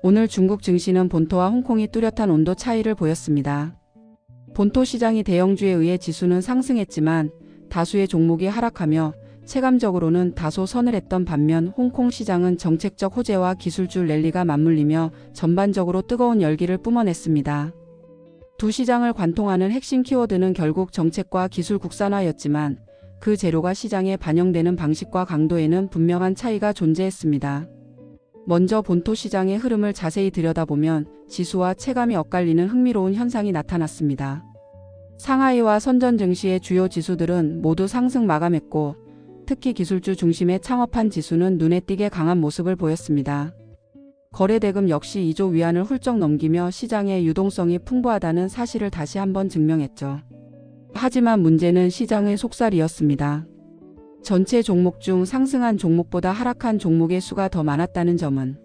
오늘 중국 증시는 본토와 홍콩이 뚜렷한 온도 차이를 보였습니다. 본토 시장이 대형주에 의해 지수는 상승했지만 다수의 종목이 하락하며 체감적으로는 다소 서늘했던 반면 홍콩 시장은 정책적 호재와 기술주 랠리가 맞물리며 전반적으로 뜨거운 열기를 뿜어냈습니다. 두 시장을 관통하는 핵심 키워드는 결국 정책과 기술 국산화였지만 그 재료가 시장에 반영되는 방식과 강도에는 분명한 차이가 존재했습니다. 먼저 본토 시장의 흐름을 자세히 들여다보면 지수와 체감이 엇갈리는 흥미로운 현상이 나타났습니다. 상하이와 선전 증시의 주요 지수들은 모두 상승 마감했고 특히 기술주 중심의 창업한 지수는 눈에 띄게 강한 모습을 보였습니다. 거래대금 역시 2조 위안을 훌쩍 넘기며 시장의 유동성이 풍부하다는 사실을 다시 한번 증명했죠. 하지만 문제는 시장의 속살이었습니다. 전체 종목 중 상승한 종목보다 하락한 종목의 수가 더 많았다는 점은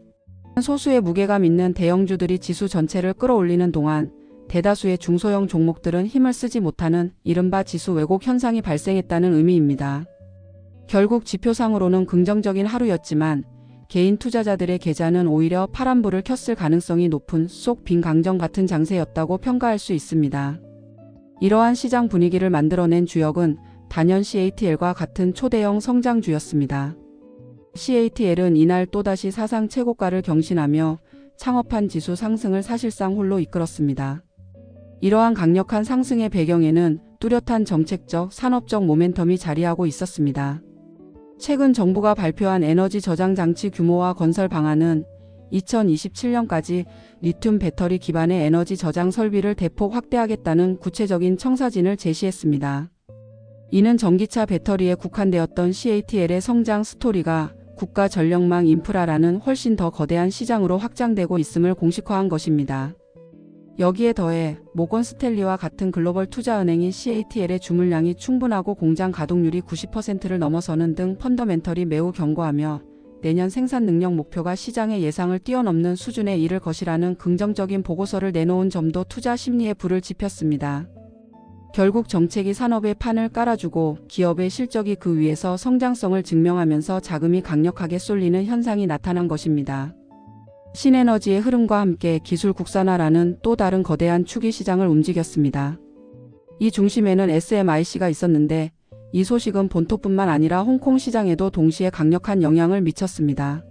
소수의 무게감 있는 대형주들이 지수 전체를 끌어올리는 동안 대다수의 중소형 종목들은 힘을 쓰지 못하는 이른바 지수 왜곡 현상이 발생했다는 의미입니다. 결국 지표상으로는 긍정적인 하루였지만 개인 투자자들의 계좌는 오히려 파란불을 켰을 가능성이 높은 쏙 빈 강정 같은 장세였다고 평가할 수 있습니다. 이러한 시장 분위기를 만들어낸 주역은 단연 CATL과 같은 초대형 성장주였습니다. CATL은 이날 또다시 사상 최고가를 경신하며 창업한 지수 상승을 사실상 홀로 이끌었습니다. 이러한 강력한 상승의 배경에는 뚜렷한 정책적, 산업적 모멘텀이 자리하고 있었습니다. 최근 정부가 발표한 에너지 저장 장치 규모화 건설 방안은 2027년까지 리튬 배터리 기반의 에너지 저장 설비를 대폭 확대하겠다는 구체적인 청사진을 제시했습니다. 이는 전기차 배터리에 국한되었던 CATL의 성장 스토리가 국가 전력망 인프라라는 훨씬 더 거대한 시장으로 확장되고 있음을 공식화한 것입니다. 여기에 더해 모건 스탠리와 같은 글로벌 투자은행이 CATL의 주물량이 충분하고 공장 가동률이 90%를 넘어서는 등 펀더멘털이 매우 견고하며 내년 생산 능력 목표가 시장의 예상을 뛰어넘는 수준에 이를 것이라는 긍정적인 보고서를 내놓은 점도 투자 심리에 불을 지폈습니다. 결국 정책이 산업의 판을 깔아주고 기업의 실적이 그 위에서 성장성을 증명하면서 자금이 강력하게 쏠리는 현상이 나타난 것입니다. 신에너지의 흐름과 함께 기술 국산화라는 또 다른 거대한 축이 시장을 움직였습니다. 이 중심에는 SMIC가 있었는데 이 소식은 본토뿐만 아니라 홍콩 시장에도 동시에 강력한 영향을 미쳤습니다.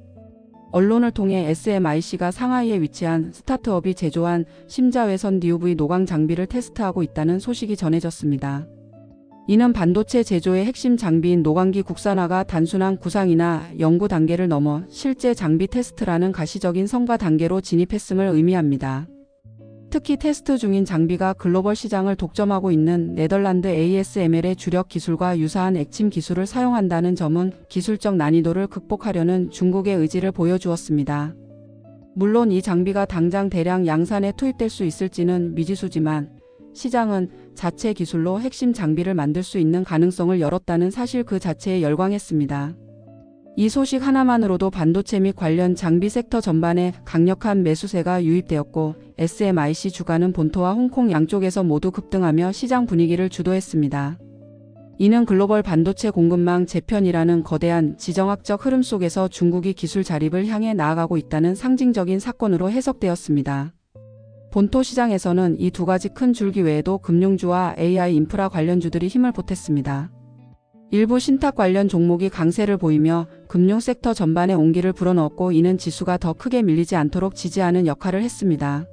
언론을 통해 SMIC가 상하이에 위치한 스타트업이 제조한 심자외선 DUV 노광 장비를 테스트하고 있다는 소식이 전해졌습니다. 이는 반도체 제조의 핵심 장비인 노광기 국산화가 단순한 구상이나 연구 단계를 넘어 실제 장비 테스트라는 가시적인 성과 단계로 진입했음을 의미합니다. 특히 테스트 중인 장비가 글로벌 시장을 독점하고 있는 네덜란드 ASML의 주력 기술과 유사한 액침 기술을 사용한다는 점은 기술적 난이도를 극복하려는 중국의 의지를 보여주었습니다. 물론 이 장비가 당장 대량 양산에 투입될 수 있을지는 미지수지만 시장은 자체 기술로 핵심 장비를 만들 수 있는 가능성을 열었다는 사실 그 자체에 열광했습니다. 이 소식 하나만으로도 반도체 및 관련 장비 섹터 전반에 강력한 매수세가 유입되었고 SMIC 주가는 본토와 홍콩 양쪽에서 모두 급등하며 시장 분위기를 주도했습니다. 이는 글로벌 반도체 공급망 재편이라는 거대한 지정학적 흐름 속에서 중국이 기술 자립을 향해 나아가고 있다는 상징적인 사건으로 해석되었습니다. 본토 시장에서는 이 두 가지 큰 줄기 외에도 금융주와 AI 인프라 관련주들이 힘을 보탰습니다. 일부 신탁 관련 종목이 강세를 보이며 금융 섹터 전반에 온기를 불어넣었고 이는 지수가 더 크게 밀리지 않도록 지지하는 역할을 했습니다.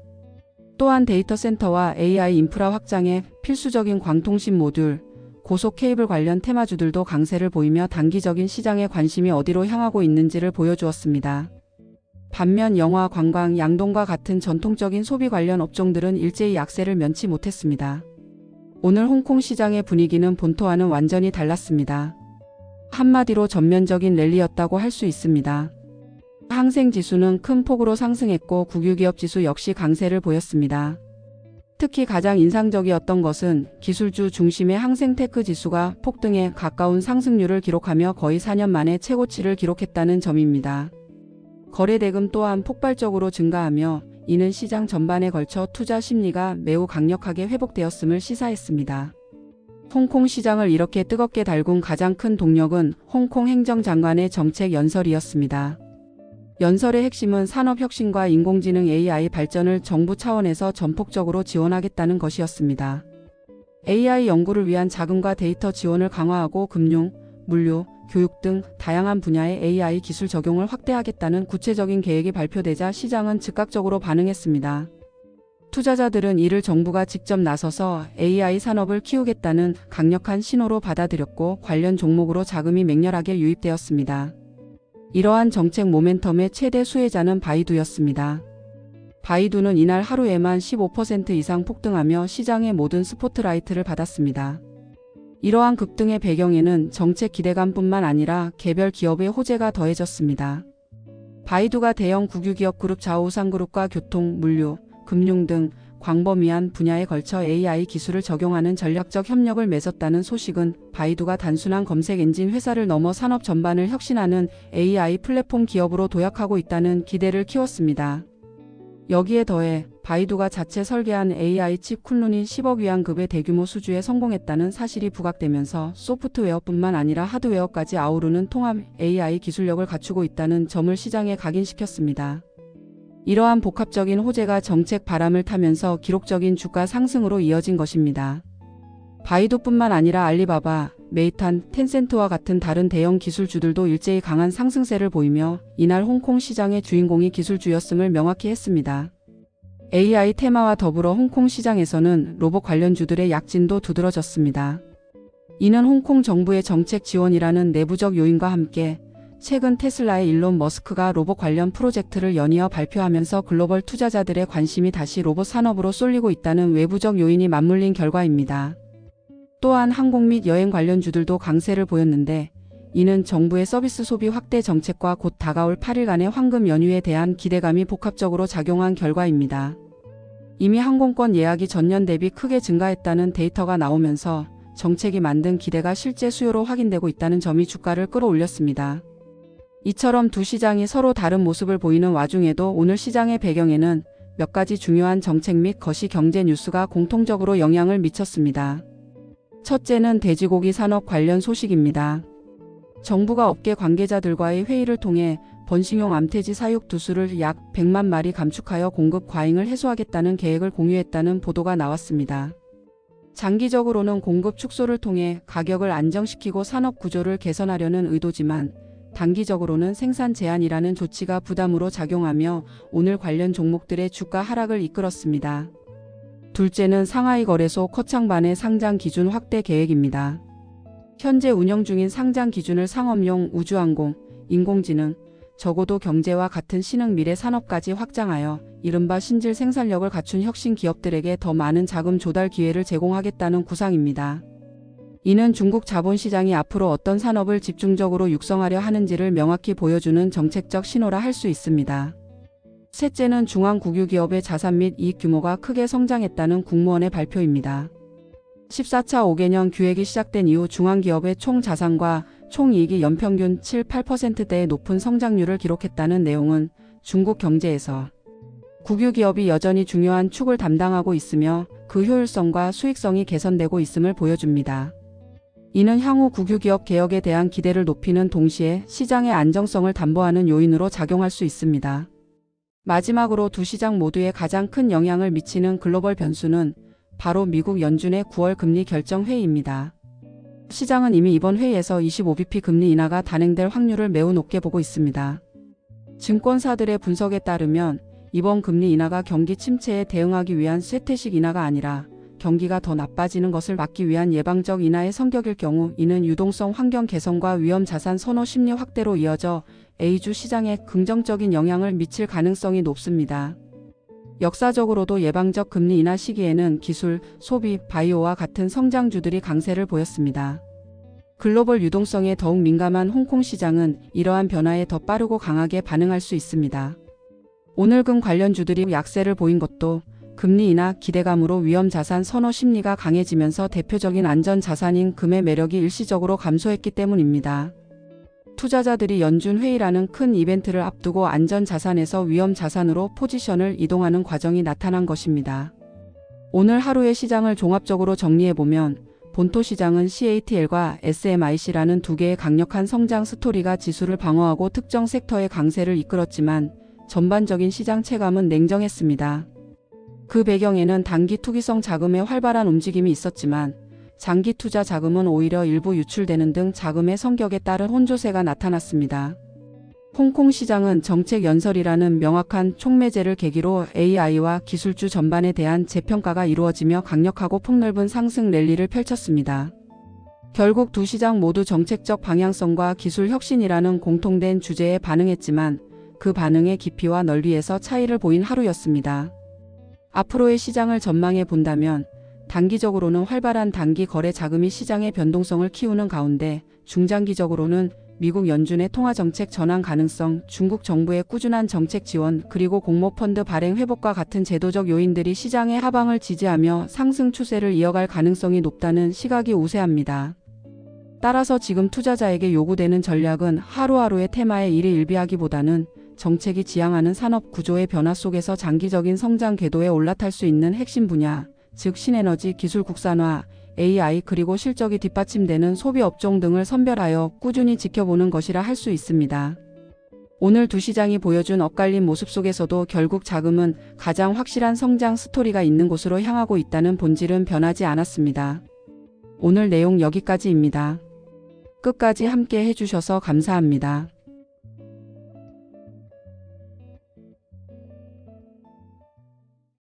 또한 데이터 센터와 AI 인프라 확장에 필수적인 광통신 모듈, 고속 케이블 관련 테마주들도 강세를 보이며 단기적인 시장의 관심이 어디로 향하고 있는지를 보여주었습니다. 반면 영화, 관광, 양동과 같은 전통적인 소비 관련 업종들은 일제히 약세를 면치 못했습니다. 오늘 홍콩 시장의 분위기는 본토와는 완전히 달랐습니다. 한마디로 전면적인 랠리였다고 할 수 있습니다. 항생지수는 큰 폭으로 상승했고 국유기업 지수 역시 강세를 보였습니다. 특히 가장 인상적이었던 것은 기술주 중심의 항생테크 지수가 폭등에 가까운 상승률을 기록하며 거의 4년 만에 최고치를 기록했다는 점입니다. 거래대금 또한 폭발적으로 증가하며 이는 시장 전반에 걸쳐 투자 심리가 매우 강력하게 회복되었음을 시사했습니다. 홍콩 시장을 이렇게 뜨겁게 달군 가장 큰 동력은 홍콩 행정장관의 정책 연설이었습니다. 연설의 핵심은 산업혁신과 인공지능 AI 발전을 정부 차원에서 전폭적으로 지원하겠다는 것이었습니다. AI 연구를 위한 자금과 데이터 지원을 강화하고 금융, 물류, 교육 등 다양한 분야의 AI 기술 적용을 확대하겠다는 구체적인 계획이 발표되자 시장은 즉각적으로 반응했습니다. 투자자들은 이를 정부가 직접 나서서 AI 산업을 키우겠다는 강력한 신호로 받아들였고 관련 종목으로 자금이 맹렬하게 유입되었습니다. 이러한 정책 모멘텀의 최대 수혜자는 바이두였습니다. 바이두는 이날 하루에만 15% 이상 폭등하며 시장의 모든 스포트라이트를 받았습니다. 이러한 급등의 배경에는 정책 기대감뿐만 아니라 개별 기업의 호재가 더해졌습니다. 바이두가 대형 국유기업 그룹 자오상그룹과 교통, 물류, 금융 등 광범위한 분야에 걸쳐 AI 기술을 적용하는 전략적 협력을 맺었다는 소식은 바이두가 단순한 검색 엔진 회사를 넘어 산업 전반을 혁신하는 AI 플랫폼 기업으로 도약하고 있다는 기대를 키웠습니다. 여기에 더해 바이두가 자체 설계한 AI 칩 쿤룬이 10억 위안급의 대규모 수주에 성공했다는 사실이 부각되면서 소프트웨어뿐만 아니라 하드웨어까지 아우르는 통합 AI 기술력을 갖추고 있다는 점을 시장에 각인시켰습니다. 이러한 복합적인 호재가 정책 바람을 타면서 기록적인 주가 상승으로 이어진 것입니다. 바이두뿐만 아니라 알리바바, 메이탄, 텐센트와 같은 다른 대형 기술주들도 일제히 강한 상승세를 보이며 이날 홍콩 시장의 주인공이 기술주였음을 명확히 했습니다. AI 테마와 더불어 홍콩 시장에서는 로봇 관련주들의 약진도 두드러졌습니다. 이는 홍콩 정부의 정책 지원이라는 내부적 요인과 함께 최근 테슬라의 일론 머스크가 로봇 관련 프로젝트를 연이어 발표하면서 글로벌 투자자들의 관심이 다시 로봇 산업으로 쏠리고 있다는 외부적 요인이 맞물린 결과입니다. 또한 항공 및 여행 관련주들도 강세를 보였는데 이는 정부의 서비스 소비 확대 정책과 곧 다가올 8일간의 황금 연휴에 대한 기대감이 복합적으로 작용한 결과입니다. 이미 항공권 예약이 전년 대비 크게 증가했다는 데이터가 나오면서 정책이 만든 기대가 실제 수요로 확인되고 있다는 점이 주가를 끌어올렸습니다. 이처럼 두 시장이 서로 다른 모습을 보이는 와중에도 오늘 시장의 배경에는 몇 가지 중요한 정책 및 거시 경제 뉴스가 공통적으로 영향을 미쳤습니다. 첫째는 돼지고기 산업 관련 소식입니다. 정부가 업계 관계자들과의 회의를 통해 번식용 암돼지 사육 두수를 약 100만 마리 감축하여 공급 과잉을 해소하겠다는 계획을 공유했다는 보도가 나왔습니다. 장기적으로는 공급 축소를 통해 가격을 안정시키고 산업 구조를 개선하려는 의도지만 단기적으로는 생산 제한이라는 조치가 부담으로 작용하며 오늘 관련 종목들의 주가 하락을 이끌었습니다. 둘째는 상하이 거래소 커창반의 상장 기준 확대 계획입니다. 현재 운영 중인 상장 기준을 상업용 우주항공, 인공지능, 적어도 경제와 같은 신흥 미래 산업까지 확장하여 이른바 신질 생산력을 갖춘 혁신 기업들에게 더 많은 자금 조달 기회를 제공하겠다는 구상입니다. 이는 중국 자본시장이 앞으로 어떤 산업을 집중적으로 육성하려 하는지를 명확히 보여주는 정책적 신호라 할 수 있습니다. 셋째는 중앙국유기업의 자산 및 이익 규모가 크게 성장했다는 국무원의 발표입니다. 14차 5개년 기획이 시작된 이후 중앙기업의 총 자산과 총이익이 연평균 7-8%대의 높은 성장률을 기록했다는 내용은 중국 경제에서 국유기업이 여전히 중요한 축을 담당하고 있으며 그 효율성과 수익성이 개선되고 있음을 보여줍니다. 이는 향후 국유기업 개혁에 대한 기대를 높이는 동시에 시장의 안정성을 담보하는 요인으로 작용할 수 있습니다. 마지막으로 두 시장 모두에 가장 큰 영향을 미치는 글로벌 변수는 바로 미국 연준의 9월 금리 결정 회의입니다. 시장은 이미 이번 회의에서 25bp 금리 인하가 단행될 확률을 매우 높게 보고 있습니다. 증권사들의 분석에 따르면 이번 금리 인하가 경기 침체에 대응하기 위한 쇠퇴식 인하가 아니라 경기가 더 나빠지는 것을 막기 위한 예방적 인하의 성격일 경우 이는 유동성 환경 개선과 위험 자산 선호 심리 확대로 이어져 A주 시장에 긍정적인 영향을 미칠 가능성이 높습니다. 역사적으로도 예방적 금리 인하 시기에는 기술, 소비, 바이오와 같은 성장주들이 강세를 보였습니다. 글로벌 유동성에 더욱 민감한 홍콩 시장은 이러한 변화에 더 빠르고 강하게 반응할 수 있습니다. 오늘 금 관련주들이 약세를 보인 것도 금리 인하 기대감으로 위험 자산 선호 심리가 강해지면서 대표적인 안전 자산인 금의 매력이 일시적으로 감소했기 때문입니다. 투자자들이 연준 회의라는 큰 이벤트를 앞두고 안전 자산에서 위험 자산으로 포지션을 이동하는 과정이 나타난 것입니다. 오늘 하루의 시장을 종합적으로 정리해보면 본토 시장은 CATL과 SMIC라는 두 개의 강력한 성장 스토리가 지수를 방어하고 특정 섹터의 강세를 이끌었지만 전반적인 시장 체감은 냉정했습니다. 그 배경에는 단기 투기성 자금의 활발한 움직임이 있었지만 장기 투자 자금은 오히려 일부 유출되는 등 자금의 성격에 따른 혼조세가 나타났습니다. 홍콩 시장은 정책 연설이라는 명확한 촉매제를 계기로 AI와 기술주 전반에 대한 재평가가 이루어지며 강력하고 폭넓은 상승 랠리를 펼쳤습니다. 결국 두 시장 모두 정책적 방향성과 기술 혁신이라는 공통된 주제에 반응했지만 그 반응의 깊이와 넓이에서 차이를 보인 하루였습니다. 앞으로의 시장을 전망해 본다면 단기적으로는 활발한 단기 거래 자금이 시장의 변동성을 키우는 가운데 중장기적으로는 미국 연준의 통화정책 전환 가능성, 중국 정부의 꾸준한 정책 지원, 그리고 공모펀드 발행 회복과 같은 제도적 요인들이 시장의 하방을 지지하며 상승 추세를 이어갈 가능성이 높다는 시각이 우세합니다. 따라서 지금 투자자에게 요구되는 전략은 하루하루의 테마에 일희일비하기보다는 정책이 지향하는 산업 구조의 변화 속에서 장기적인 성장 궤도에 올라탈 수 있는 핵심 분야, 즉 신에너지, 기술 국산화, AI 그리고 실적이 뒷받침되는 소비 업종 등을 선별하여 꾸준히 지켜보는 것이라 할 수 있습니다. 오늘 두 시장이 보여준 엇갈린 모습 속에서도 결국 자금은 가장 확실한 성장 스토리가 있는 곳으로 향하고 있다는 본질은 변하지 않았습니다. 오늘 내용 여기까지입니다. 끝까지 함께 해주셔서 감사합니다.